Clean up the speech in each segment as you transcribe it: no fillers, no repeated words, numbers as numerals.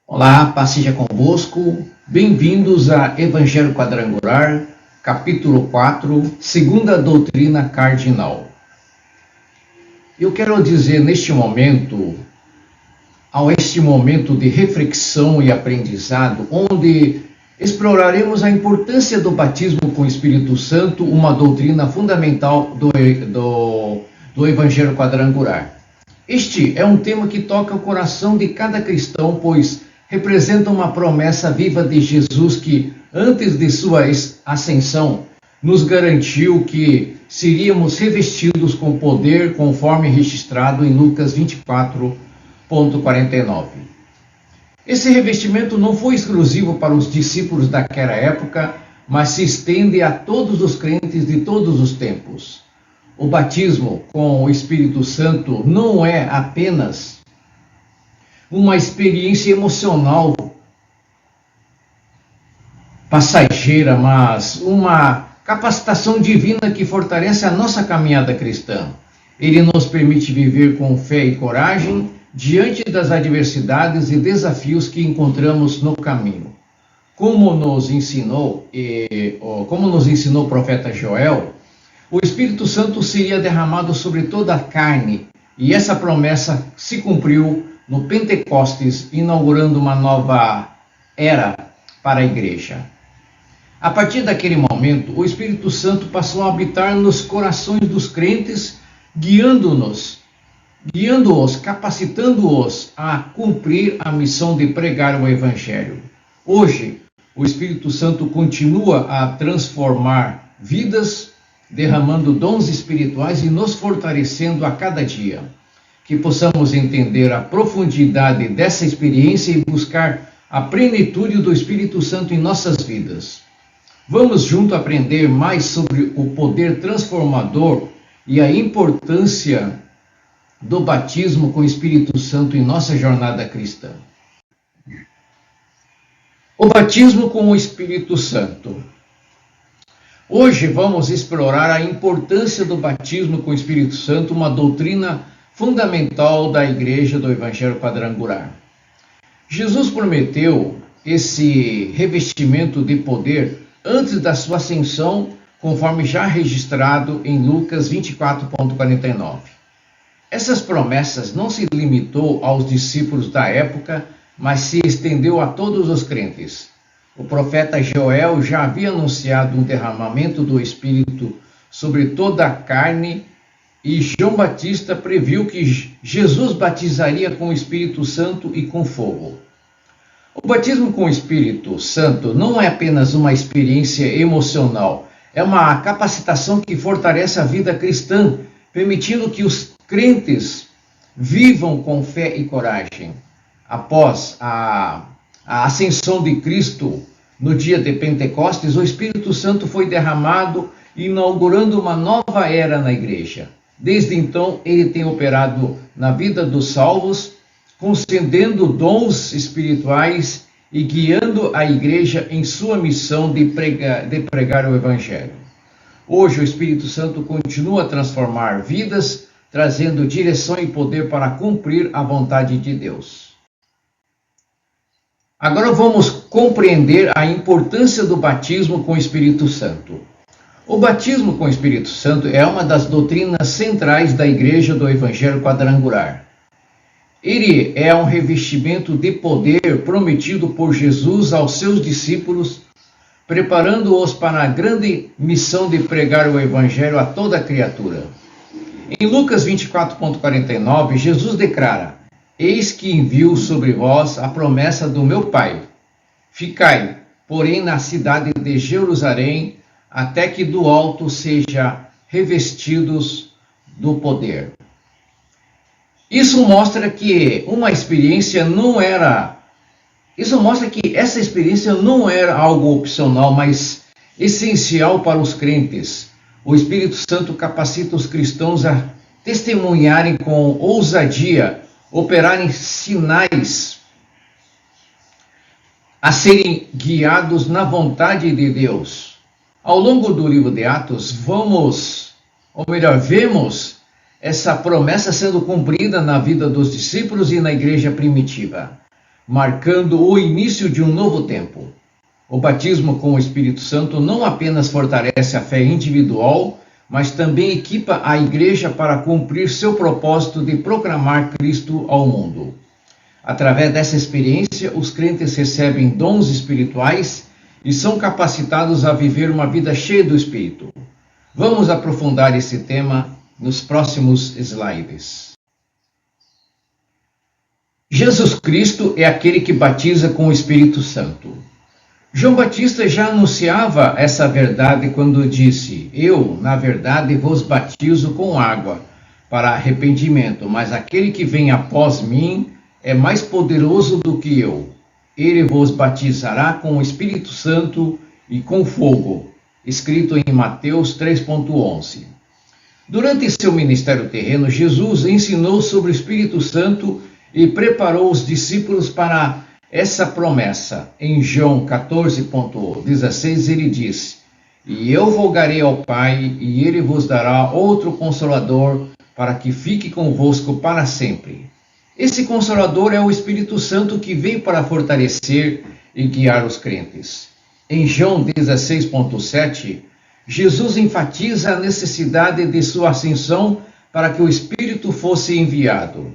Olá, paz seja convosco. Bem-vindos a Evangelho Quadrangular, capítulo 4, segunda doutrina cardinal. Eu quero dizer neste momento, este momento de reflexão e aprendizado, onde exploraremos a importância do batismo com o Espírito Santo, uma doutrina fundamental do Evangelho Quadrangular. Este é um tema que toca o coração de cada cristão, pois representa uma promessa viva de Jesus que, antes de sua ascensão, nos garantiu que seríamos revestidos com poder, conforme registrado em Lucas 24:49. Esse revestimento não foi exclusivo para os discípulos daquela época, mas se estende a todos os crentes de todos os tempos. O batismo com o Espírito Santo não é apenas uma experiência emocional passageira, mas uma capacitação divina que fortalece a nossa caminhada cristã. Ele nos permite viver com fé e coragem diante das adversidades e desafios que encontramos no caminho. Como nos ensinou o profeta Joel, o Espírito Santo seria derramado sobre toda a carne, e essa promessa se cumpriu no Pentecostes, inaugurando uma nova era para a igreja. A partir daquele momento, o Espírito Santo passou a habitar nos corações dos crentes, guiando-os, capacitando-os a cumprir a missão de pregar o Evangelho. Hoje, o Espírito Santo continua a transformar vidas, derramando dons espirituais e nos fortalecendo a cada dia. Que possamos entender a profundidade dessa experiência e buscar a plenitude do Espírito Santo em nossas vidas. Vamos juntos aprender mais sobre o poder transformador e a importância do batismo com o Espírito Santo em nossa jornada cristã. O batismo com o Espírito Santo. Hoje vamos explorar a importância do batismo com o Espírito Santo, uma doutrina fundamental da Igreja do Evangelho Quadrangular. Jesus prometeu esse revestimento de poder antes da sua ascensão, conforme já registrado em Lucas 24:49. Essas promessas não se limitou aos discípulos da época, mas se estendeu a todos os crentes. O profeta Joel já havia anunciado um derramamento do Espírito sobre toda a carne, e João Batista previu que Jesus batizaria com o Espírito Santo e com fogo. O batismo com o Espírito Santo não é apenas uma experiência emocional, é uma capacitação que fortalece a vida cristã, permitindo que os crentes vivam com fé e coragem. Após a ascensão de Cristo, no dia de Pentecostes, o Espírito Santo foi derramado, inaugurando uma nova era na igreja. Desde então, ele tem operado na vida dos salvos, concedendo dons espirituais e guiando a igreja em sua missão de pregar o Evangelho. Hoje, o Espírito Santo continua a transformar vidas, trazendo direção e poder para cumprir a vontade de Deus. Agora vamos compreender a importância do batismo com o Espírito Santo. O batismo com o Espírito Santo é uma das doutrinas centrais da Igreja do Evangelho Quadrangular. Ele é um revestimento de poder prometido por Jesus aos seus discípulos, preparando-os para a grande missão de pregar o Evangelho a toda criatura. Em Lucas 24:49, Jesus declara: "Eis que envio sobre vós a promessa do meu Pai. Ficai, porém, na cidade de Jerusalém, até que do alto seja revestidos do poder." Isso mostra que essa experiência não era algo opcional, mas essencial para os crentes. O Espírito Santo capacita os cristãos a testemunharem com ousadia, operarem sinais, a serem guiados na vontade de Deus. Ao longo do livro de Atos, vemos essa promessa sendo cumprida na vida dos discípulos e na igreja primitiva. marcando o início de um novo tempo. O batismo com o Espírito Santo não apenas fortalece a fé individual, mas também equipa a igreja para cumprir seu propósito de proclamar Cristo ao mundo. Através dessa experiência, os crentes recebem dons espirituais e são capacitados a viver uma vida cheia do Espírito. Vamos aprofundar esse tema nos próximos slides. Jesus Cristo é aquele que batiza com o Espírito Santo. João Batista já anunciava essa verdade quando disse: Eu, na verdade, vos batizo com água para arrependimento, mas aquele que vem após mim é mais poderoso do que eu. Ele vos batizará com o Espírito Santo e com fogo, escrito em Mateus 3,11. Durante seu ministério terreno, Jesus ensinou sobre o Espírito Santo e preparou os discípulos para essa promessa. Em João 14,16 ele disse: E eu rogarei ao Pai, e ele vos dará outro Consolador, para que fique convosco para sempre. Esse Consolador é o Espírito Santo que veio para fortalecer e guiar os crentes. Em João 16,7, Jesus enfatiza a necessidade de sua ascensão para que o Espírito fosse enviado.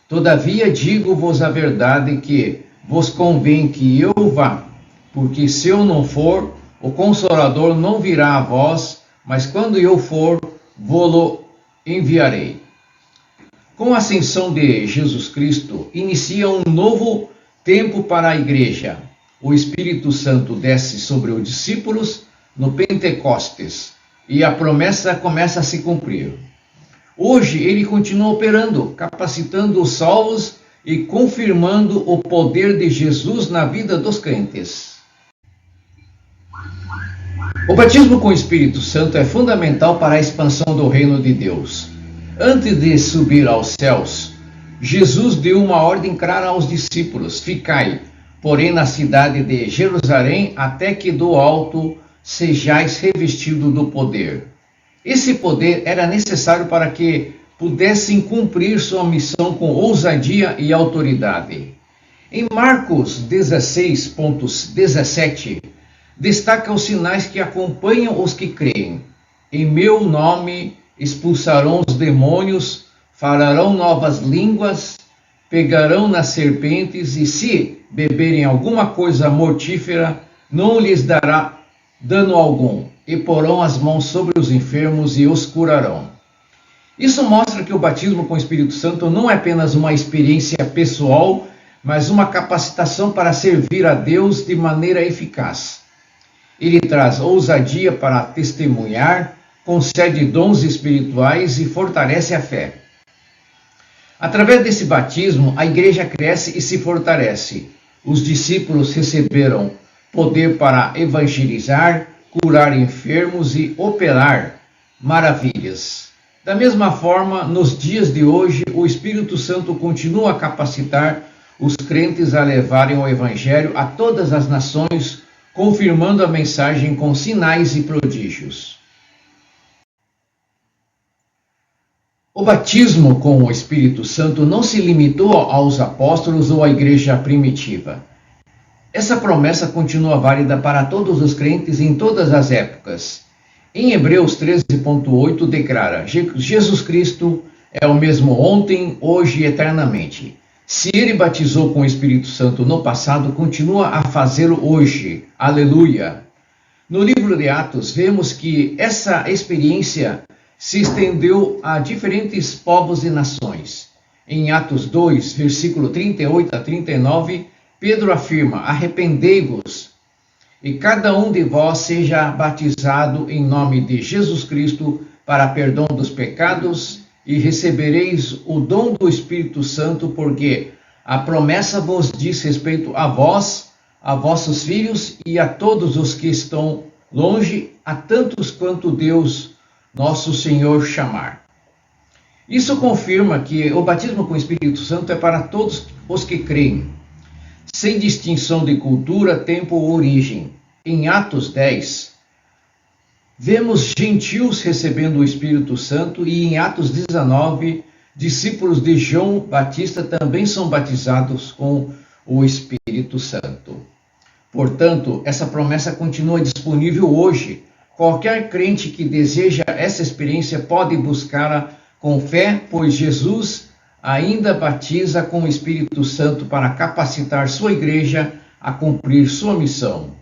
Todavia digo-vos a verdade que vos convém que eu vá, porque se eu não for, o Consolador não virá a vós, mas quando eu for, vô-lo enviarei. Com a ascensão de Jesus Cristo, inicia um novo tempo para a igreja. O Espírito Santo desce sobre os discípulos no Pentecostes e a promessa começa a se cumprir. Hoje ele continua operando, capacitando os salvos e confirmando o poder de Jesus na vida dos crentes. O batismo com o Espírito Santo é fundamental para a expansão do reino de Deus. Antes de subir aos céus, Jesus deu uma ordem clara aos discípulos: Ficai, porém, na cidade de Jerusalém, até que do alto sejais revestidos do poder. Esse poder era necessário para que pudessem cumprir sua missão com ousadia e autoridade. Em Marcos 16,17, destaca os sinais que acompanham os que creem. Em meu nome expulsarão os demônios, falarão novas línguas, pegarão nas serpentes, e se beberem alguma coisa mortífera, não lhes dará dano algum, e porão as mãos sobre os enfermos e os curarão. Isso mostra que o batismo com o Espírito Santo não é apenas uma experiência pessoal, mas uma capacitação para servir a Deus de maneira eficaz. Ele traz ousadia para testemunhar, concede dons espirituais e fortalece a fé. Através desse batismo, a igreja cresce e se fortalece. Os discípulos receberam poder para evangelizar, curar enfermos e operar maravilhas. Da mesma forma, nos dias de hoje, o Espírito Santo continua a capacitar os crentes a levarem o Evangelho a todas as nações, confirmando a mensagem com sinais e prodígios. O batismo com o Espírito Santo não se limitou aos apóstolos ou à igreja primitiva. Essa promessa continua válida para todos os crentes em todas as épocas. Em Hebreus 13,8 declara: Jesus Cristo é o mesmo ontem, hoje e eternamente. Se ele batizou com o Espírito Santo no passado, continua a fazê-lo hoje. Aleluia! No livro de Atos, vemos que essa experiência se estendeu a diferentes povos e nações. Em Atos 2, versículo 38 a 39, Pedro afirma: arrependei-vos, e cada um de vós seja batizado em nome de Jesus Cristo para perdão dos pecados, e recebereis o dom do Espírito Santo, porque a promessa vos diz respeito a vós, a vossos filhos e a todos os que estão longe, a tantos quanto Deus, nosso Senhor, chamar. Isso confirma que o batismo com o Espírito Santo é para todos os que creem, sem distinção de cultura, tempo ou origem. Em Atos 10, vemos gentios recebendo o Espírito Santo, e em Atos 19, discípulos de João Batista também são batizados com o Espírito Santo. Portanto, essa promessa continua disponível hoje. Qualquer crente que deseja essa experiência pode buscá-la com fé, pois Jesus ainda batiza com o Espírito Santo para capacitar sua igreja a cumprir sua missão.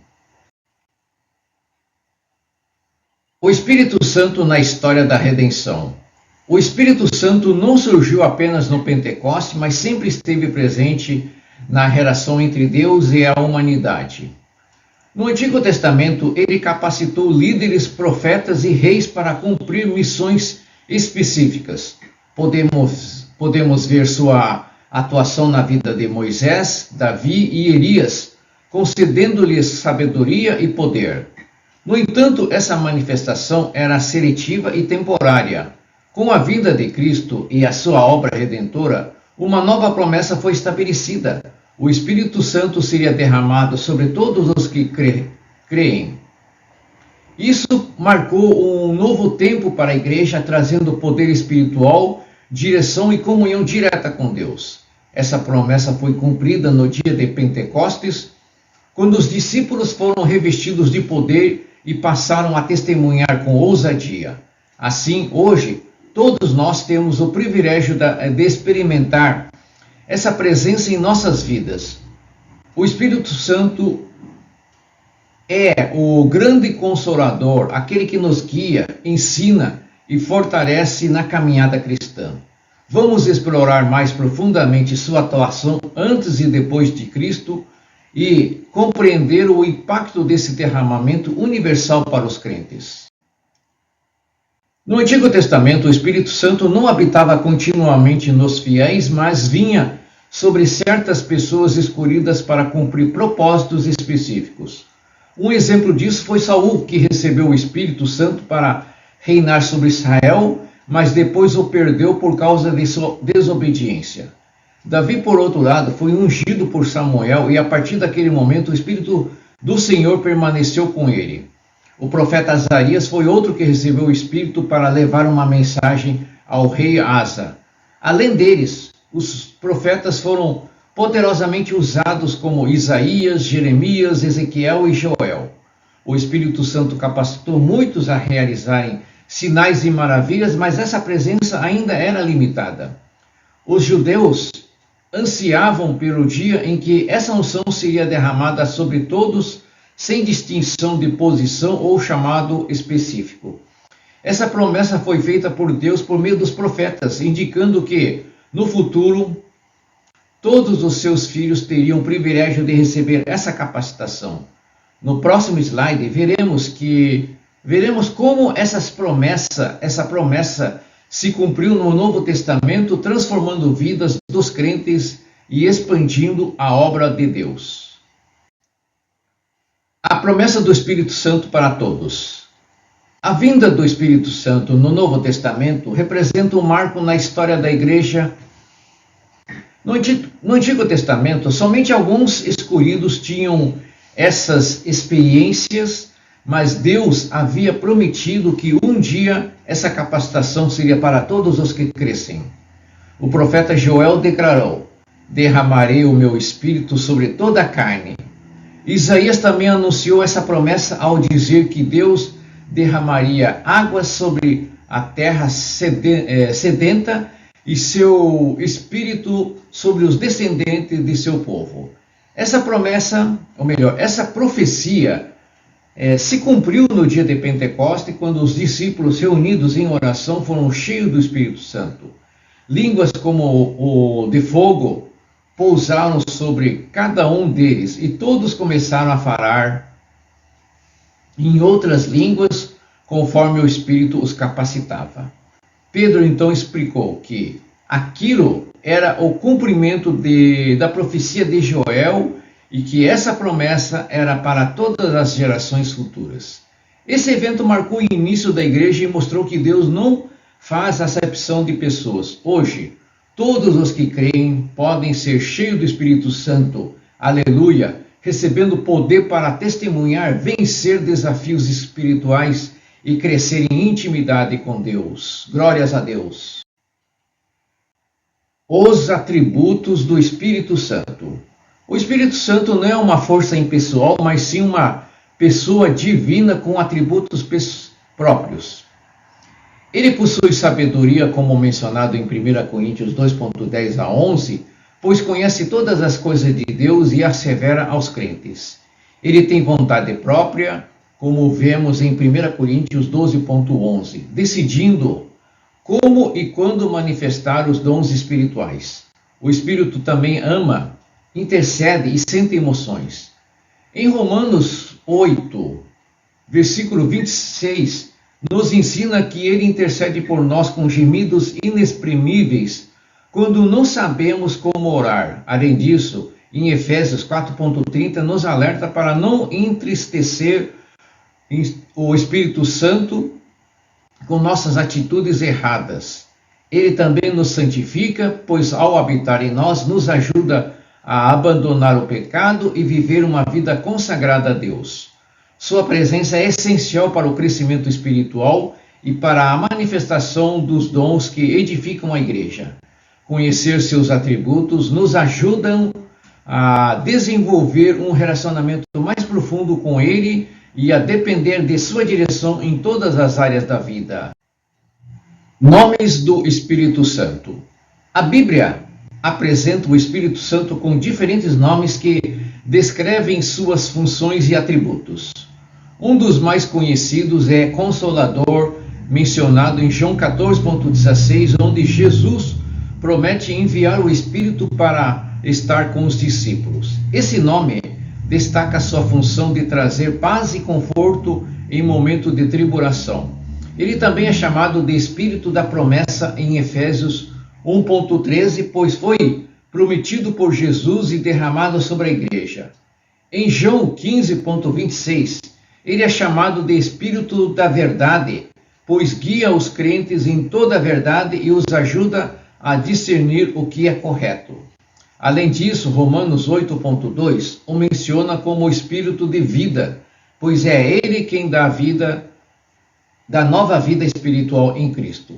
O Espírito Santo na história da redenção. O Espírito Santo não surgiu apenas no Pentecoste, mas sempre esteve presente na relação entre Deus e a humanidade. No Antigo Testamento, ele capacitou líderes, profetas e reis para cumprir missões específicas. Podemos ver sua atuação na vida de Moisés, Davi e Elias, concedendo-lhes sabedoria e poder. No entanto, essa manifestação era seletiva e temporária. Com a vinda de Cristo e a sua obra redentora, uma nova promessa foi estabelecida. O Espírito Santo seria derramado sobre todos os que creem. Isso marcou um novo tempo para a igreja, trazendo poder espiritual, direção e comunhão direta com Deus. Essa promessa foi cumprida no dia de Pentecostes, quando os discípulos foram revestidos de poder e passaram a testemunhar com ousadia. Assim, hoje, todos nós temos o privilégio de experimentar essa presença em nossas vidas. O Espírito Santo é o grande consolador, aquele que nos guia, ensina e fortalece na caminhada cristã. Vamos explorar mais profundamente sua atuação antes e depois de Cristo e compreender o impacto desse derramamento universal para os crentes. No Antigo Testamento, o Espírito Santo não habitava continuamente nos fiéis, mas vinha sobre certas pessoas escolhidas para cumprir propósitos específicos. Um exemplo disso foi Saul, que recebeu o Espírito Santo para reinar sobre Israel, mas depois o perdeu por causa de sua desobediência. Davi, por outro lado, foi ungido por Samuel e a partir daquele momento o Espírito do Senhor permaneceu com ele. O profeta Azarias foi outro que recebeu o Espírito para levar uma mensagem ao rei Asa. Além deles, os profetas foram poderosamente usados como Isaías, Jeremias, Ezequiel e Joel. O Espírito Santo capacitou muitos a realizarem sinais e maravilhas, mas essa presença ainda era limitada. Os judeus ansiavam pelo dia em que essa unção seria derramada sobre todos, sem distinção de posição ou chamado específico. Essa promessa foi feita por Deus por meio dos profetas, indicando que, no futuro, todos os seus filhos teriam o privilégio de receber essa capacitação. No próximo slide, veremos como essa promessa se cumpriu no Novo Testamento, transformando vidas dos crentes e expandindo a obra de Deus. A promessa do Espírito Santo para todos. A vinda do Espírito Santo no Novo Testamento representa um marco na história da igreja. No Antigo Testamento, somente alguns escolhidos tinham essas experiências, mas Deus havia prometido que um dia essa capacitação seria para todos os que crescem. O profeta Joel declarou: derramarei o meu espírito sobre toda a carne. Isaías também anunciou essa promessa ao dizer que Deus derramaria águas sobre a terra sedenta e seu espírito sobre os descendentes de seu povo. Essa promessa, ou melhor, essa profecia se cumpriu no dia de Pentecostes, quando os discípulos reunidos em oração foram cheios do Espírito Santo. Línguas como o de fogo pousaram sobre cada um deles e todos começaram a falar em outras línguas conforme o Espírito os capacitava. Pedro então explicou que aquilo era o cumprimento da profecia de Joel e que essa promessa era para todas as gerações futuras. Esse evento marcou o início da igreja e mostrou que Deus não faz acepção de pessoas. Hoje, todos os que creem podem ser cheios do Espírito Santo, aleluia, recebendo poder para testemunhar, vencer desafios espirituais e crescer em intimidade com Deus. Glórias a Deus. Os atributos do Espírito Santo. O Espírito Santo não é uma força impessoal, mas sim uma pessoa divina com atributos próprios. Ele possui sabedoria, como mencionado em 1 Coríntios 2:10 a 11, pois conhece todas as coisas de Deus e assevera aos crentes. Ele tem vontade própria, como vemos em 1 Coríntios 12:11, decidindo como e quando manifestar os dons espirituais. O Espírito também ama, intercede e sente emoções. Em Romanos 8, versículo 26, nos ensina que ele intercede por nós com gemidos inexprimíveis quando não sabemos como orar. Além disso, em Efésios 4:30, nos alerta para não entristecer o Espírito Santo com nossas atitudes erradas. Ele também nos santifica, pois ao habitar em nós, nos ajuda a abandonar o pecado e viver uma vida consagrada a Deus. Sua presença é essencial para o crescimento espiritual e para a manifestação dos dons que edificam a igreja. Conhecer seus atributos nos ajudam a desenvolver um relacionamento mais profundo com Ele e a depender de sua direção em todas as áreas da vida. Nomes do Espírito Santo. A Bíblia apresenta o Espírito Santo com diferentes nomes que descrevem suas funções e atributos. Um dos mais conhecidos é Consolador, mencionado em João 14:16, onde Jesus promete enviar o Espírito para estar com os discípulos. Esse nome destaca sua função de trazer paz e conforto em momento de tribulação. Ele também é chamado de Espírito da Promessa em Efésios 1:13, pois foi prometido por Jesus e derramado sobre a igreja. Em João 15:26, ele é chamado de Espírito da Verdade, pois guia os crentes em toda a verdade e os ajuda a discernir o que é correto. Além disso, Romanos 8:2 o menciona como Espírito de vida, pois é ele quem dá vida, dá nova vida espiritual em Cristo.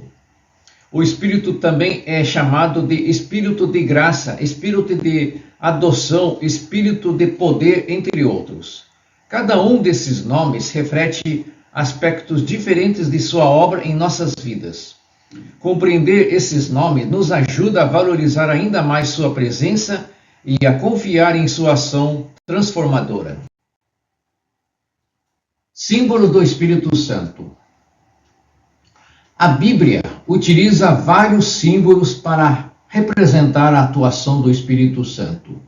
O Espírito também é chamado de Espírito de graça, Espírito de adoção, Espírito de poder, entre outros. Cada um desses nomes reflete aspectos diferentes de sua obra em nossas vidas. Compreender esses nomes nos ajuda a valorizar ainda mais sua presença e a confiar em sua ação transformadora. Símbolo do Espírito Santo. A Bíblia utiliza vários símbolos para representar a atuação do Espírito Santo.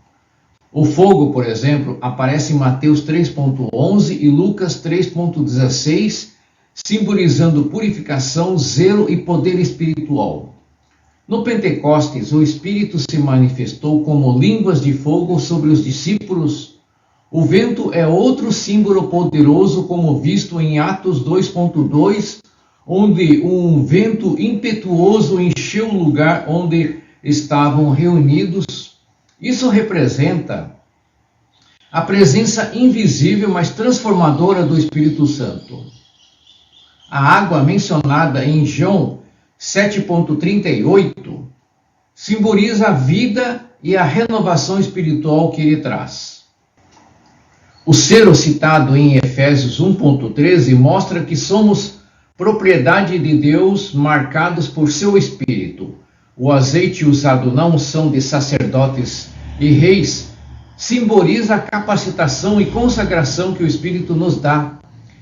O fogo, por exemplo, aparece em Mateus 3:11 e Lucas 3:16, simbolizando purificação, zelo e poder espiritual. No Pentecostes, o Espírito se manifestou como línguas de fogo sobre os discípulos. O vento é outro símbolo poderoso, como visto em Atos 2:2, onde um vento impetuoso encheu o lugar onde estavam reunidos. Isso representa a presença invisível, mas transformadora do Espírito Santo. A água mencionada em João 7:38 simboliza a vida e a renovação espiritual que ele traz. O selo citado em Efésios 1:13 mostra que somos propriedade de Deus, marcados por seu Espírito. O azeite usado na unção de sacerdotes e reis simboliza a capacitação e consagração que o Espírito nos dá.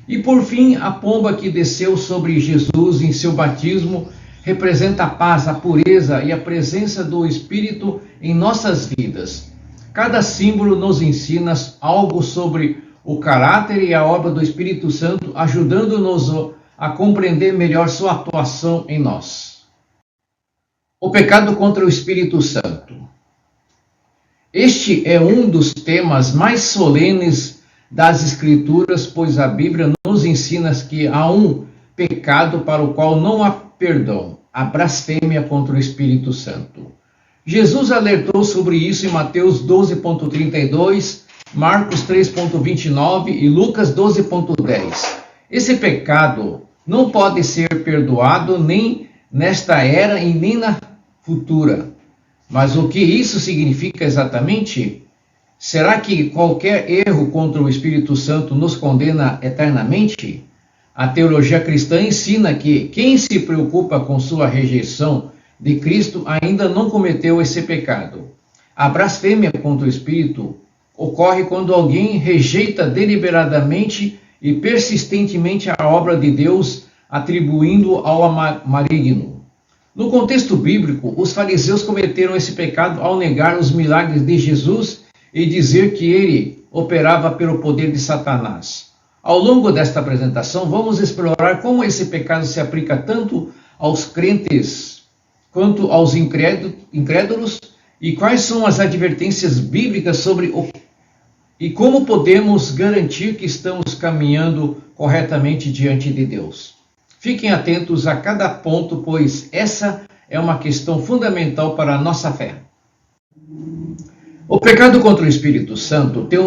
E por fim, a pomba que desceu sobre Jesus em seu batismo representa a paz, a pureza e a presença do Espírito em nossas vidas. Cada símbolo nos ensina algo sobre o caráter e a obra do Espírito Santo, ajudando-nos a compreender melhor sua atuação em nós. O pecado contra o Espírito Santo. Este é um dos temas mais solenes das Escrituras, pois a Bíblia nos ensina que há um pecado para o qual não há perdão, a blasfêmia contra o Espírito Santo. Jesus alertou sobre isso em Mateus 12:32, Marcos 3:29 e Lucas 12:10. Esse pecado não pode ser perdoado nem nesta era e nem na futura. Mas o que isso significa exatamente? Será que qualquer erro contra o Espírito Santo nos condena eternamente? A teologia cristã ensina que quem se preocupa com sua rejeição de Cristo ainda não cometeu esse pecado. A blasfêmia contra o Espírito ocorre quando alguém rejeita deliberadamente e persistentemente a obra de Deus, atribuindo ao maligno. No contexto bíblico, os fariseus cometeram esse pecado ao negar os milagres de Jesus e dizer que ele operava pelo poder de Satanás. Ao longo desta apresentação, vamos explorar como esse pecado se aplica tanto aos crentes quanto aos incrédulos e quais são as advertências bíblicas sobre e como podemos garantir que estamos caminhando corretamente diante de Deus. Fiquem atentos a cada ponto, pois essa é uma questão fundamental para a nossa fé. O pecado contra o Espírito Santo tem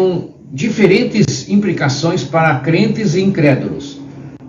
diferentes implicações para crentes e incrédulos.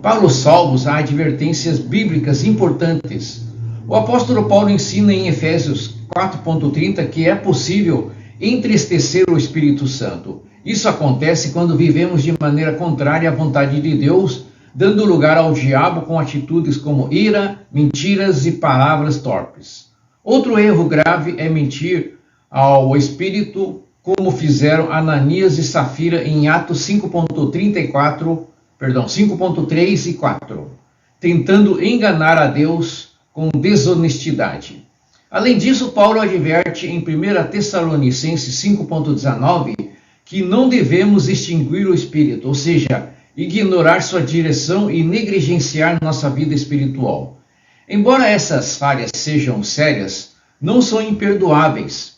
Para os salvos, há advertências bíblicas importantes. O apóstolo Paulo ensina em Efésios 4.30 que é possível entristecer o Espírito Santo. Isso acontece quando vivemos de maneira contrária à vontade de Deus, dando lugar ao diabo com atitudes como ira, mentiras e palavras torpes. Outro erro grave é mentir ao Espírito, como fizeram Ananias e Safira em Atos 5.3 e 4, tentando enganar a Deus com desonestidade. Além disso, Paulo adverte em 1 Tessalonicenses 5.19 que não devemos extinguir o Espírito, ou seja, ignorar sua direção e negligenciar nossa vida espiritual. Embora essas falhas sejam sérias, não são imperdoáveis.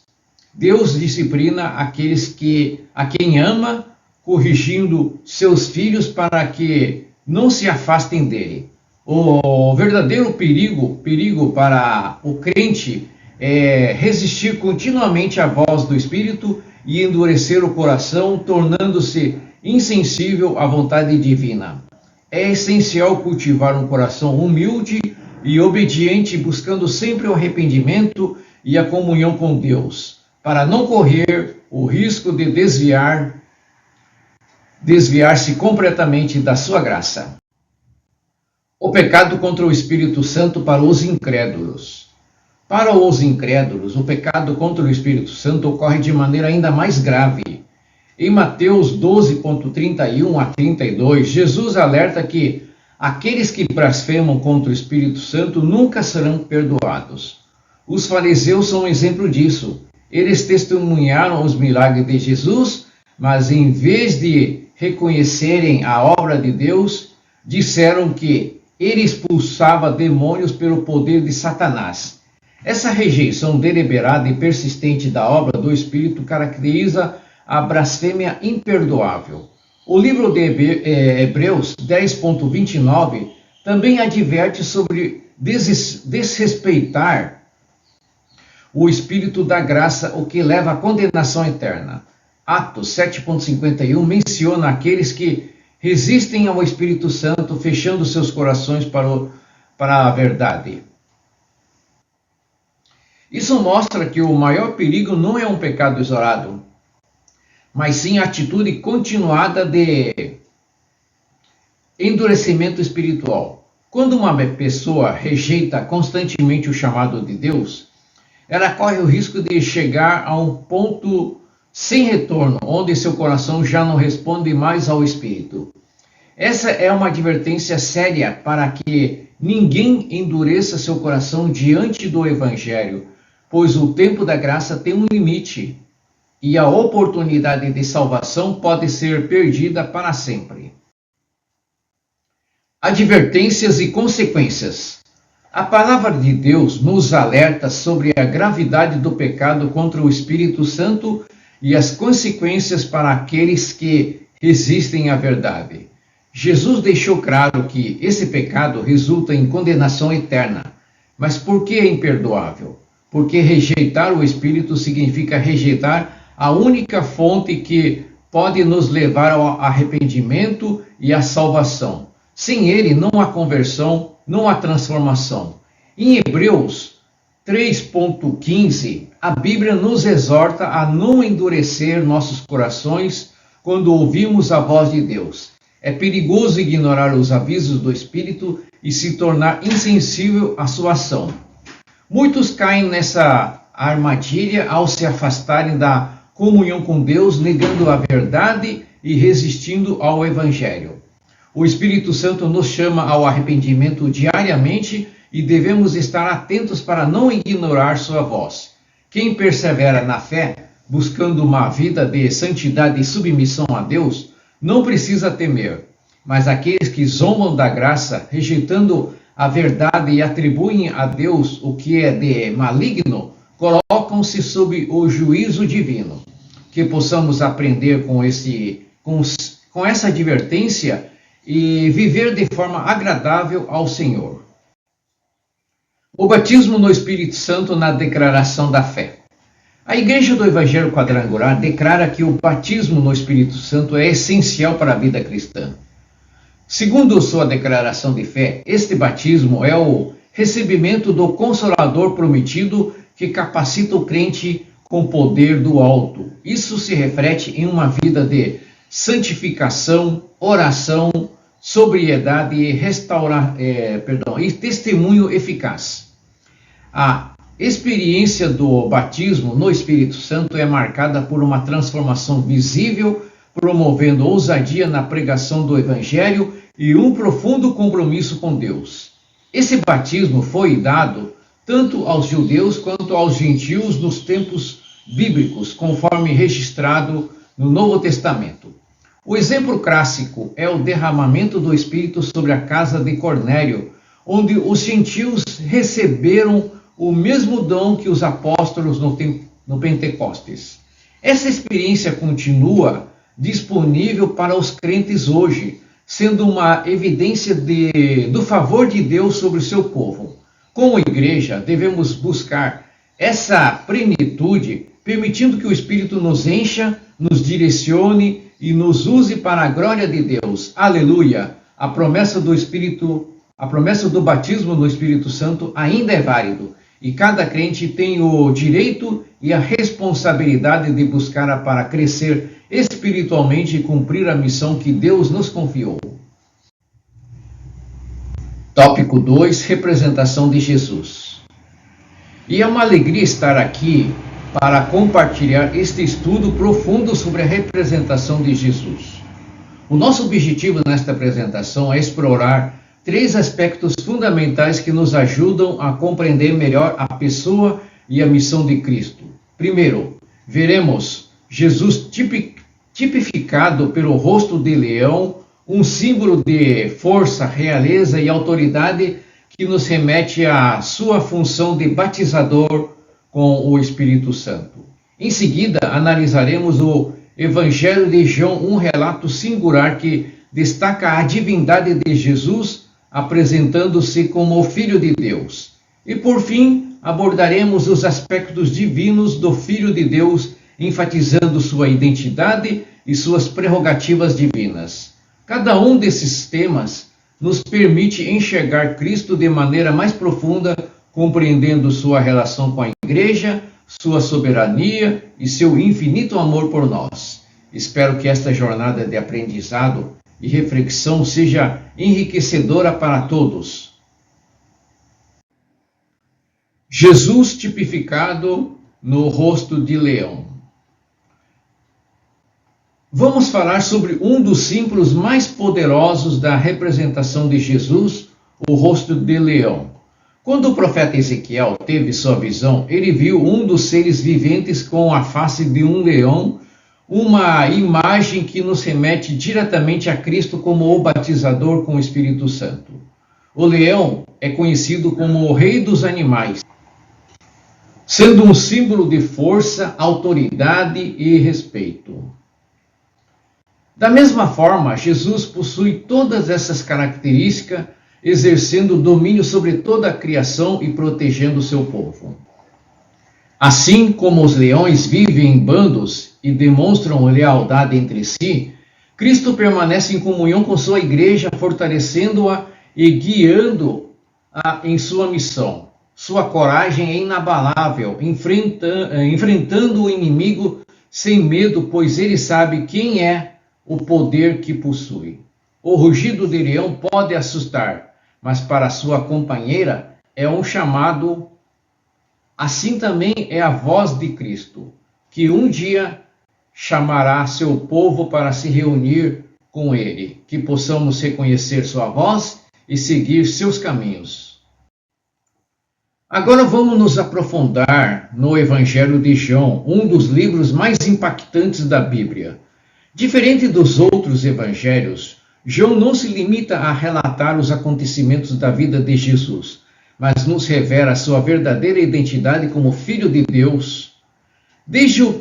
Deus disciplina aqueles a quem ama, corrigindo seus filhos para que não se afastem dele. O verdadeiro perigo para o crente é resistir continuamente à voz do Espírito e endurecer o coração, tornando-se insensível à vontade divina. É essencial cultivar um coração humilde e obediente, buscando sempre o arrependimento e a comunhão com Deus, para não correr o risco de desviar-se completamente da sua graça. O pecado contra o Espírito Santo para os incrédulos. Para os incrédulos, o pecado contra o Espírito Santo ocorre de maneira ainda mais grave. Em Mateus 12.31 a 32, Jesus alerta que aqueles que blasfemam contra o Espírito Santo nunca serão perdoados. Os fariseus são um exemplo disso. Eles testemunharam os milagres de Jesus, mas em vez de reconhecerem a obra de Deus, disseram que ele expulsava demônios pelo poder de Satanás. Essa rejeição deliberada e persistente da obra do Espírito caracteriza a blasfêmia imperdoável. O livro de Hebreus 10.29 também adverte sobre desrespeitar o Espírito da graça, o que leva à condenação eterna. Atos 7.51 menciona aqueles que resistem ao Espírito Santo, fechando seus corações para a verdade. Isso mostra que o maior perigo não é um pecado isolado, mas sim a atitude continuada de endurecimento espiritual. Quando uma pessoa rejeita constantemente o chamado de Deus, ela corre o risco de chegar a um ponto sem retorno, onde seu coração já não responde mais ao Espírito. Essa é uma advertência séria para que ninguém endureça seu coração diante do Evangelho, pois o tempo da graça tem um limite e a oportunidade de salvação pode ser perdida para sempre. Advertências e consequências. A palavra de Deus nos alerta sobre a gravidade do pecado contra o Espírito Santo e as consequências para aqueles que resistem à verdade. Jesus deixou claro que esse pecado resulta em condenação eterna. Mas por que é imperdoável? Porque rejeitar o Espírito significa rejeitar a única fonte que pode nos levar ao arrependimento e à salvação. Sem ele não há conversão, não há transformação. Em Hebreus 3.15, a Bíblia nos exorta a não endurecer nossos corações quando ouvimos a voz de Deus. É perigoso ignorar os avisos do Espírito e se tornar insensível à sua ação. Muitos caem nessa armadilha ao se afastarem da comunhão com Deus, negando a verdade e resistindo ao Evangelho. O Espírito Santo nos chama ao arrependimento diariamente e devemos estar atentos para não ignorar sua voz. Quem persevera na fé, buscando uma vida de santidade e submissão a Deus, não precisa temer. Mas aqueles que zombam da graça, rejeitando a verdade e atribuem a Deus o que é de maligno, colocam-se sob o juízo divino. Que possamos aprender com essa advertência e viver de forma agradável ao Senhor. O batismo no Espírito Santo na declaração da fé. A Igreja do Evangelho Quadrangular declara que o batismo no Espírito Santo é essencial para a vida cristã. Segundo sua declaração de fé, este batismo é o recebimento do Consolador prometido que capacita o crente com poder do alto. Isso se reflete em uma vida de santificação, oração, sobriedade e testemunho eficaz. A experiência do batismo no Espírito Santo é marcada por uma transformação visível, promovendo ousadia na pregação do Evangelho e um profundo compromisso com Deus. Esse batismo foi dado tanto aos judeus quanto aos gentios nos tempos bíblicos, conforme registrado no Novo Testamento. O exemplo clássico é o derramamento do Espírito sobre a casa de Cornélio, onde os gentios receberam o mesmo dom que os apóstolos no Pentecostes. Essa experiência continua disponível para os crentes hoje, sendo uma evidência do favor de Deus sobre o seu povo. Como igreja, devemos buscar essa plenitude, permitindo que o Espírito nos encha, nos direcione e nos use para a glória de Deus. Aleluia! A promessa do batismo no Espírito Santo ainda é válido, e cada crente tem o direito e a responsabilidade de buscar para crescer espiritualmente e cumprir a missão que Deus nos confiou. Tópico 2. Representação de Jesus. E é uma alegria estar aqui para compartilhar este estudo profundo sobre a representação de Jesus. O nosso objetivo nesta apresentação é explorar 3 aspectos fundamentais que nos ajudam a compreender melhor a pessoa e a missão de Cristo. Primeiro, veremos Jesus tipificado pelo rosto de leão, um símbolo de força, realeza e autoridade que nos remete à sua função de batizador com o Espírito Santo. Em seguida, analisaremos o Evangelho de João, um relato singular que destaca a divindade de Jesus, apresentando-se como o Filho de Deus. E por fim, abordaremos os aspectos divinos do Filho de Deus, enfatizando sua identidade e suas prerrogativas divinas. Cada um desses temas nos permite enxergar Cristo de maneira mais profunda, compreendendo sua relação com a Igreja, sua soberania e seu infinito amor por nós. Espero que esta jornada de aprendizado e reflexão seja enriquecedora para todos. Jesus tipificado no rosto de leão. Vamos falar sobre um dos símbolos mais poderosos da representação de Jesus, o rosto de leão. Quando o profeta Ezequiel teve sua visão, ele viu um dos seres viventes com a face de um leão, uma imagem que nos remete diretamente a Cristo como o batizador com o Espírito Santo. O leão é conhecido como o rei dos animais, sendo um símbolo de força, autoridade e respeito. Da mesma forma, Jesus possui todas essas características, exercendo domínio sobre toda a criação e protegendo seu povo. Assim como os leões vivem em bandos e demonstram lealdade entre si, Cristo permanece em comunhão com sua igreja, fortalecendo-a e guiando-a em sua missão. Sua coragem é inabalável, enfrentando o inimigo sem medo, pois ele sabe quem é o poder que possui. O rugido de leão pode assustar, mas para sua companheira é um chamado. Assim também é a voz de Cristo, que um dia chamará seu povo para se reunir com ele, que possamos reconhecer sua voz e seguir seus caminhos. Agora vamos nos aprofundar no Evangelho de João, um dos livros mais impactantes da Bíblia. Diferente dos outros evangelhos, João não se limita a relatar os acontecimentos da vida de Jesus, mas nos revela sua verdadeira identidade como Filho de Deus. Desde o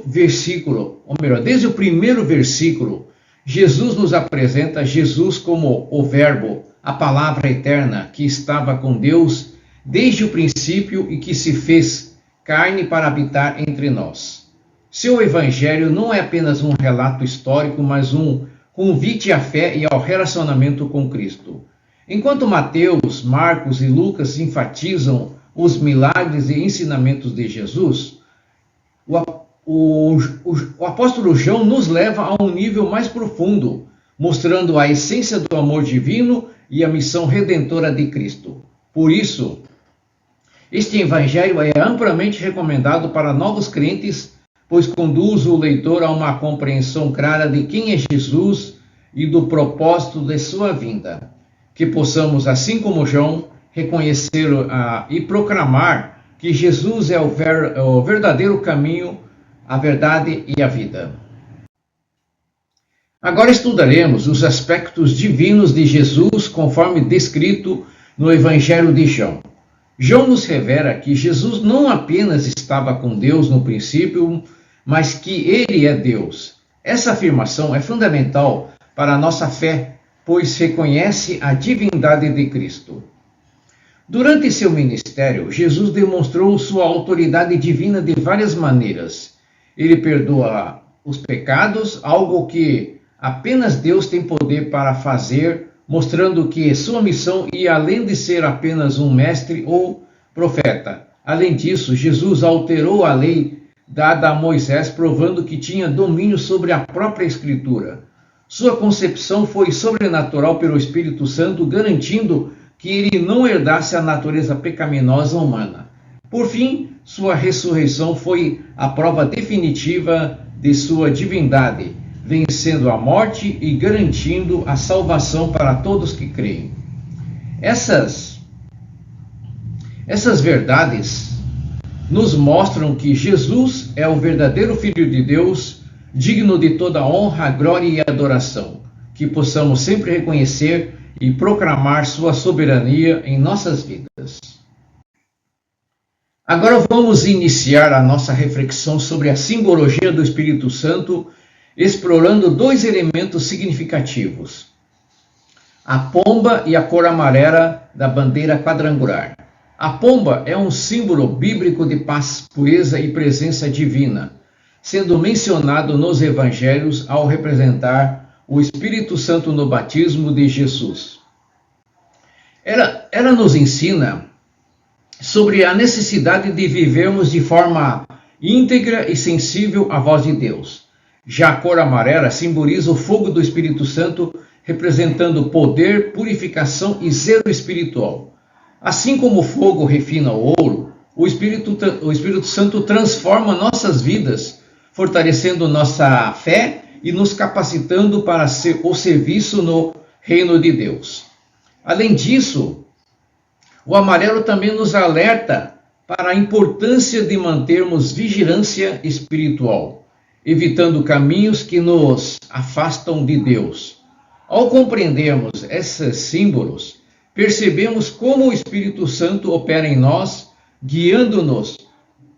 primeiro versículo, Jesus nos apresenta Jesus como o Verbo, a palavra eterna que estava com Deus desde o princípio e que se fez carne para habitar entre nós. Seu evangelho não é apenas um relato histórico, mas um convite à fé e ao relacionamento com Cristo. Enquanto Mateus, Marcos e Lucas enfatizam os milagres e ensinamentos de Jesus, o apóstolo João nos leva a um nível mais profundo, mostrando a essência do amor divino e a missão redentora de Cristo. Por isso, este evangelho é amplamente recomendado para novos crentes, pois conduz o leitor a uma compreensão clara de quem é Jesus e do propósito de sua vinda. Que possamos, assim como João, reconhecer e proclamar que Jesus é o verdadeiro caminho, a verdade e a vida. Agora estudaremos os aspectos divinos de Jesus conforme descrito no Evangelho de João. João nos revela que Jesus não apenas estava com Deus no princípio, mas que ele é Deus. Essa afirmação é fundamental para a nossa fé, pois reconhece a divindade de Cristo. Durante seu ministério, Jesus demonstrou sua autoridade divina de várias maneiras. Ele perdoa os pecados, algo que apenas Deus tem poder para fazer, mostrando que sua missão ia além de ser apenas um mestre ou profeta. Além disso, Jesus alterou a lei dada a Moisés, provando que tinha domínio sobre a própria Escritura. Sua concepção foi sobrenatural pelo Espírito Santo, garantindo que ele não herdasse a natureza pecaminosa humana. Por fim, sua ressurreição foi a prova definitiva de sua divindade, vencendo a morte e garantindo a salvação para todos que creem. Essas verdades nos mostram que Jesus é o verdadeiro Filho de Deus, digno de toda honra, glória e adoração, que possamos sempre reconhecer e proclamar sua soberania em nossas vidas. Agora vamos iniciar a nossa reflexão sobre a simbologia do Espírito Santo, explorando dois elementos significativos: a pomba e a cor amarela da bandeira quadrangular. A pomba é um símbolo bíblico de paz, pureza e presença divina, sendo mencionado nos evangelhos ao representar o Espírito Santo no batismo de Jesus. Ela nos ensina sobre a necessidade de vivermos de forma íntegra e sensível à voz de Deus. Já a cor amarela simboliza o fogo do Espírito Santo, representando poder, purificação e zelo espiritual. Assim como o fogo refina o ouro, o Espírito Santo transforma nossas vidas, fortalecendo nossa fé e nos capacitando para o serviço no reino de Deus. Além disso, o amarelo também nos alerta para a importância de mantermos vigilância espiritual, evitando caminhos que nos afastam de Deus. Ao compreendermos esses símbolos, percebemos como o Espírito Santo opera em nós, guiando-nos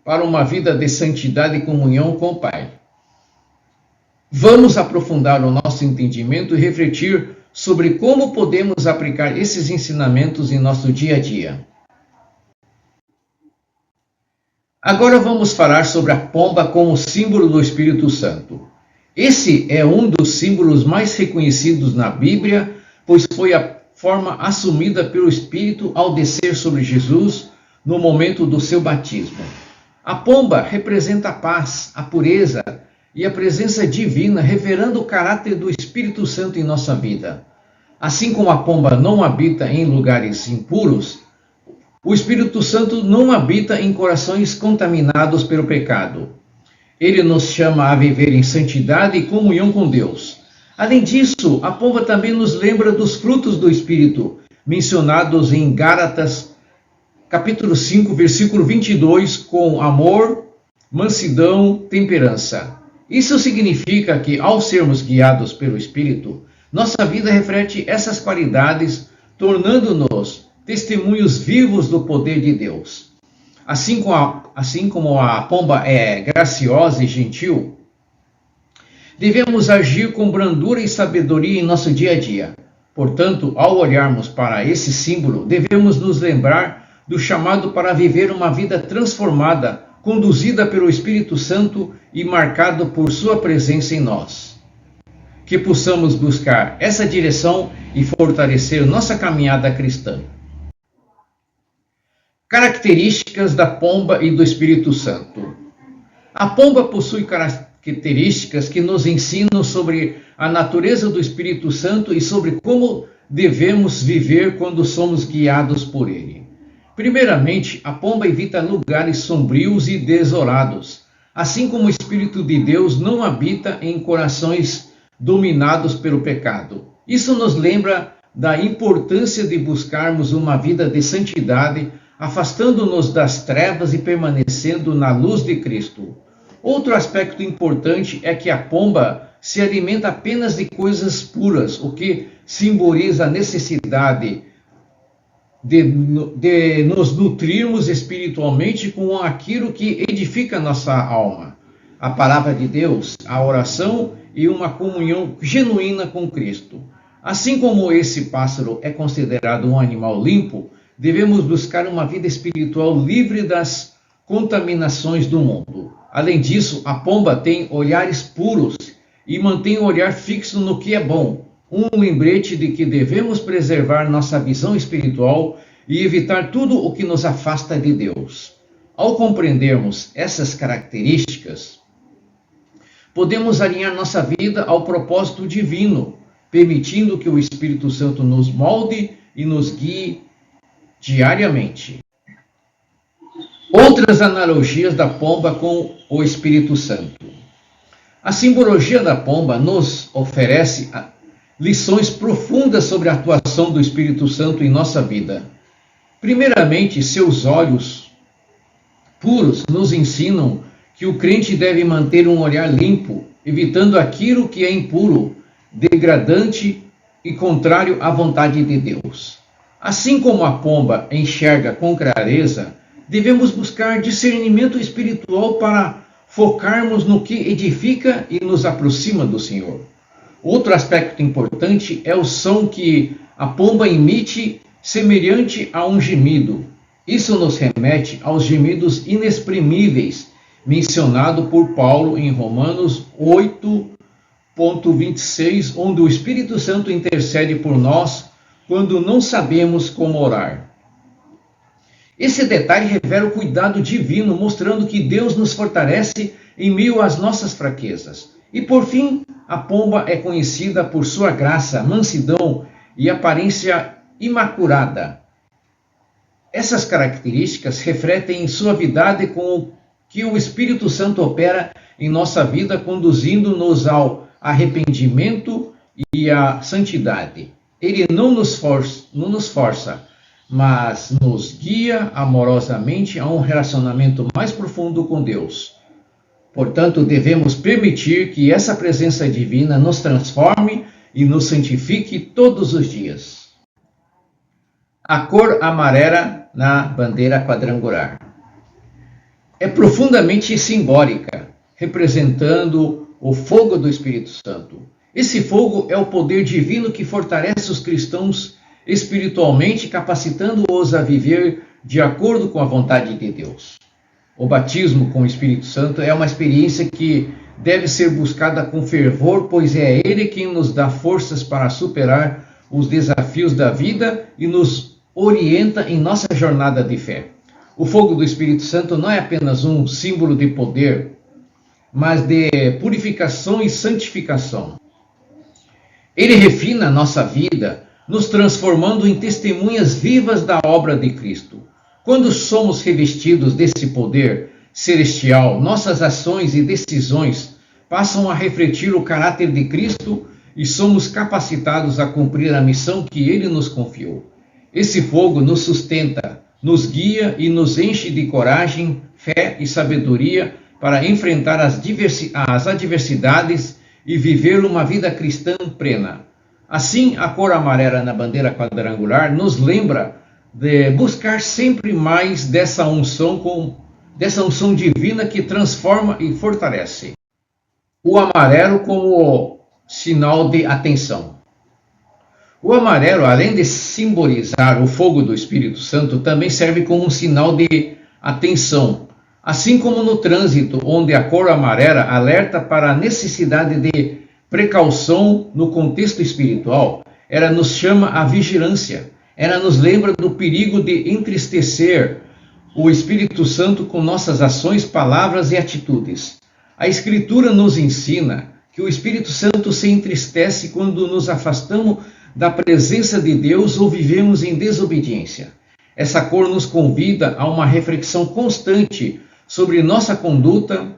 para uma vida de santidade e comunhão com o Pai. Vamos aprofundar o nosso entendimento e refletir sobre como podemos aplicar esses ensinamentos em nosso dia a dia. Agora vamos falar sobre a pomba como símbolo do Espírito Santo. Esse é um dos símbolos mais reconhecidos na Bíblia, pois foi a forma assumida pelo Espírito ao descer sobre Jesus, no momento do seu batismo. A pomba representa a paz, a pureza e a presença divina, revelando o caráter do Espírito Santo em nossa vida. Assim como a pomba não habita em lugares impuros, o Espírito Santo não habita em corações contaminados pelo pecado. Ele nos chama a viver em santidade e comunhão com Deus. Além disso, a pomba também nos lembra dos frutos do Espírito, mencionados em Gálatas, capítulo 5, versículo 22, com amor, mansidão, temperança. Isso significa que, ao sermos guiados pelo Espírito, nossa vida reflete essas qualidades, tornando-nos testemunhos vivos do poder de Deus. Assim como a pomba é graciosa e gentil, devemos agir com brandura e sabedoria em nosso dia a dia. Portanto, ao olharmos para esse símbolo, devemos nos lembrar do chamado para viver uma vida transformada, conduzida pelo Espírito Santo e marcado por sua presença em nós. Que possamos buscar essa direção e fortalecer nossa caminhada cristã. Características da pomba e do Espírito Santo. A pomba possui características que nos ensinam sobre a natureza do Espírito Santo e sobre como devemos viver quando somos guiados por ele. Primeiramente, a pomba evita lugares sombrios e desolados, assim como o Espírito de Deus não habita em corações dominados pelo pecado. Isso nos lembra da importância de buscarmos uma vida de santidade, afastando-nos das trevas e permanecendo na luz de Cristo. Outro aspecto importante é que a pomba se alimenta apenas de coisas puras, o que simboliza a necessidade de nos nutrirmos espiritualmente com aquilo que edifica nossa alma. A palavra de Deus, a oração e uma comunhão genuína com Cristo. Assim como esse pássaro é considerado um animal limpo, devemos buscar uma vida espiritual livre das contaminações do mundo. Além disso, a pomba tem olhares puros e mantém o olhar fixo no que é bom, um lembrete de que devemos preservar nossa visão espiritual e evitar tudo o que nos afasta de Deus. Ao compreendermos essas características, podemos alinhar nossa vida ao propósito divino, permitindo que o Espírito Santo nos molde e nos guie diariamente. Outras analogias da pomba com o Espírito Santo. A simbologia da pomba nos oferece lições profundas sobre a atuação do Espírito Santo em nossa vida. Primeiramente, seus olhos puros nos ensinam que o crente deve manter um olhar limpo, evitando aquilo que é impuro, degradante e contrário à vontade de Deus. Assim como a pomba enxerga com clareza, devemos buscar discernimento espiritual para focarmos no que edifica e nos aproxima do Senhor. Outro aspecto importante é o som que a pomba emite, semelhante a um gemido. Isso nos remete aos gemidos inexprimíveis, mencionado por Paulo em Romanos 8:26, onde o Espírito Santo intercede por nós quando não sabemos como orar. Esse detalhe revela o cuidado divino, mostrando que Deus nos fortalece em meio às nossas fraquezas. E por fim, a pomba é conhecida por sua graça, mansidão e aparência imaculada. Essas características refletem suavidade com que o Espírito Santo opera em nossa vida, conduzindo-nos ao arrependimento e à santidade. Ele não nos força, mas nos guia amorosamente a um relacionamento mais profundo com Deus. Portanto, devemos permitir que essa presença divina nos transforme e nos santifique todos os dias. A cor amarela na bandeira quadrangular é profundamente simbólica, representando o fogo do Espírito Santo. Esse fogo é o poder divino que fortalece os cristãos espiritualmente, capacitando-os a viver de acordo com a vontade de Deus. O batismo com o Espírito Santo é uma experiência que deve ser buscada com fervor, pois é Ele quem nos dá forças para superar os desafios da vida e nos orienta em nossa jornada de fé. O fogo do Espírito Santo não é apenas um símbolo de poder, mas de purificação e santificação. Ele refina a nossa vida, nos transformando em testemunhas vivas da obra de Cristo. Quando somos revestidos desse poder celestial, nossas ações e decisões passam a refletir o caráter de Cristo e somos capacitados a cumprir a missão que Ele nos confiou. Esse fogo nos sustenta, nos guia e nos enche de coragem, fé e sabedoria para enfrentar as adversidades e viver uma vida cristã plena. Assim, a cor amarela na bandeira quadrangular nos lembra de buscar sempre mais dessa unção divina que transforma e fortalece. O amarelo como sinal de atenção. O amarelo, além de simbolizar o fogo do Espírito Santo, também serve como um sinal de atenção. Assim como no trânsito, onde a cor amarela alerta para a necessidade de precaução no contexto espiritual, ela nos chama à vigilância. Ela nos lembra do perigo de entristecer o Espírito Santo com nossas ações, palavras e atitudes. A Escritura nos ensina que o Espírito Santo se entristece quando nos afastamos da presença de Deus ou vivemos em desobediência. Essa cor nos convida a uma reflexão constante sobre nossa conduta,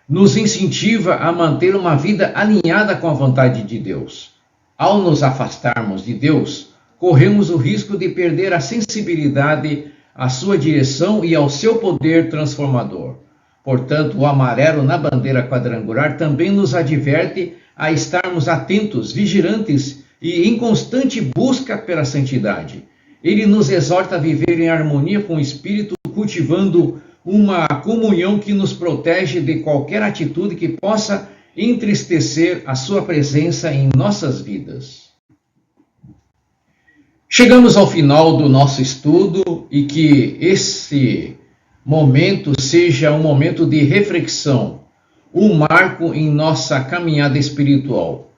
nos incentiva a manter uma vida alinhada com a vontade de Deus. Ao nos afastarmos de Deus, corremos o risco de perder a sensibilidade à sua direção e ao seu poder transformador. Portanto, o amarelo na bandeira quadrangular também nos adverte a estarmos atentos, vigilantes e em constante busca pela santidade. Ele nos exorta a viver em harmonia com o Espírito, cultivando uma comunhão que nos protege de qualquer atitude que possa entristecer a sua presença em nossas vidas. Chegamos ao final do nosso estudo e que esse momento seja um momento de reflexão, um marco em nossa caminhada espiritual.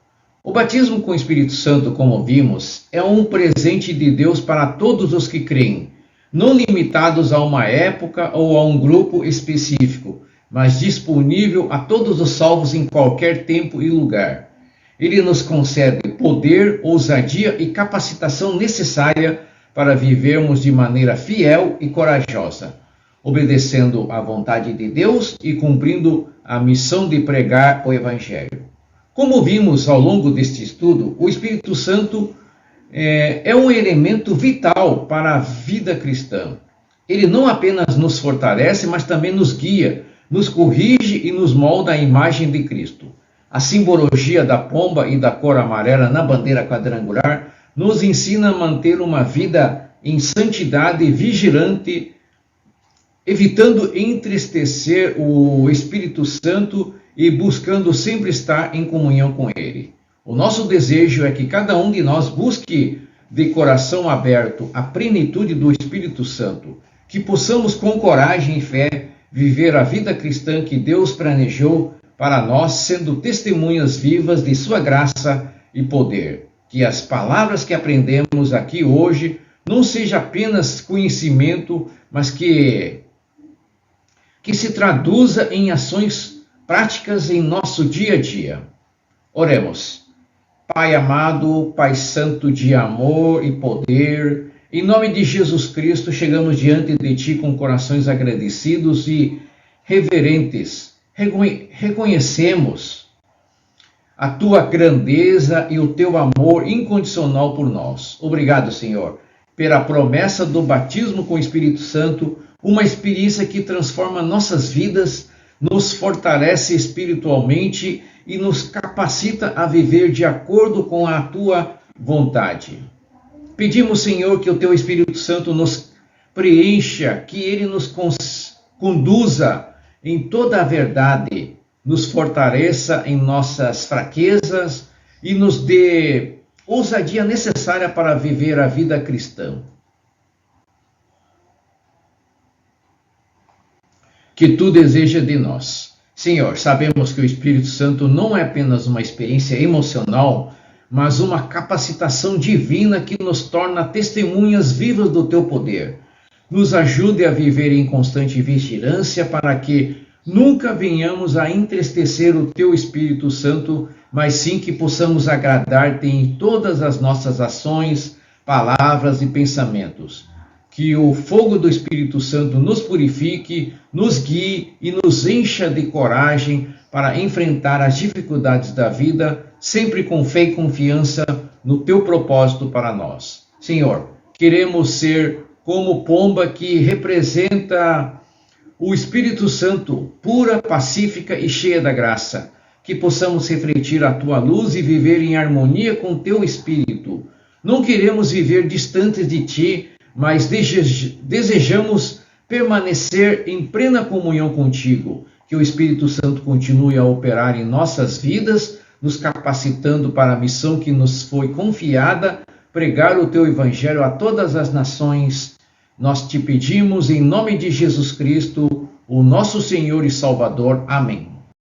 O batismo com o Espírito Santo, como vimos, é um presente de Deus para todos os que creem, não limitados a uma época ou a um grupo específico, mas disponível a todos os salvos em qualquer tempo e lugar. Ele nos concede poder, ousadia e capacitação necessária para vivermos de maneira fiel e corajosa, obedecendo à vontade de Deus e cumprindo a missão de pregar o Evangelho. Como vimos ao longo deste estudo, o Espírito Santo é um elemento vital para a vida cristã. Ele não apenas nos fortalece, mas também nos guia, nos corrige e nos molda à imagem de Cristo. A simbologia da pomba e da cor amarela na bandeira quadrangular nos ensina a manter uma vida em santidade vigilante, evitando entristecer o Espírito Santo e buscando sempre estar em comunhão com Ele. O nosso desejo é que cada um de nós busque de coração aberto a plenitude do Espírito Santo, que possamos com coragem e fé viver a vida cristã que Deus planejou para nós, sendo testemunhas vivas de sua graça e poder. Que as palavras que aprendemos aqui hoje não seja apenas conhecimento, mas que se traduza em ações práticas em nosso dia a dia. Oremos. Pai amado, Pai santo de amor e poder, em nome de Jesus Cristo, chegamos diante de Ti com corações agradecidos e reverentes. Reconhecemos a Tua grandeza e o Teu amor incondicional por nós. Obrigado, Senhor, pela promessa do batismo com o Espírito Santo, uma experiência que transforma nossas vidas, nos fortalece espiritualmente e nos capacita a viver de acordo com a Tua vontade. Pedimos, Senhor, que o Teu Espírito Santo nos preencha, que Ele nos conduza em toda a verdade, nos fortaleça em nossas fraquezas e nos dê ousadia necessária para viver a vida cristã. Que Tu deseja de nós. Senhor, sabemos que o Espírito Santo não é apenas uma experiência emocional, mas uma capacitação divina que nos torna testemunhas vivas do Teu poder. nos ajude a viver em constante vigilância para que nunca venhamos a entristecer o Teu Espírito Santo, mas sim que possamos agradar-te em todas as nossas ações, palavras e pensamentos. Que o fogo do Espírito Santo nos purifique, nos guie e nos encha de coragem para enfrentar as dificuldades da vida, sempre com fé e confiança no Teu propósito para nós. Senhor, queremos ser como pomba que representa o Espírito Santo, pura, pacífica e cheia da graça. Que possamos refletir a Tua luz e viver em harmonia com Teu Espírito. Não queremos viver distantes de Ti, mas desejamos permanecer em plena comunhão contigo. Que o Espírito Santo continue a operar em nossas vidas, nos capacitando para a missão que nos foi confiada, pregar o Teu Evangelho a todas as nações. Nós te pedimos em nome de Jesus Cristo, o nosso Senhor e Salvador. Amém.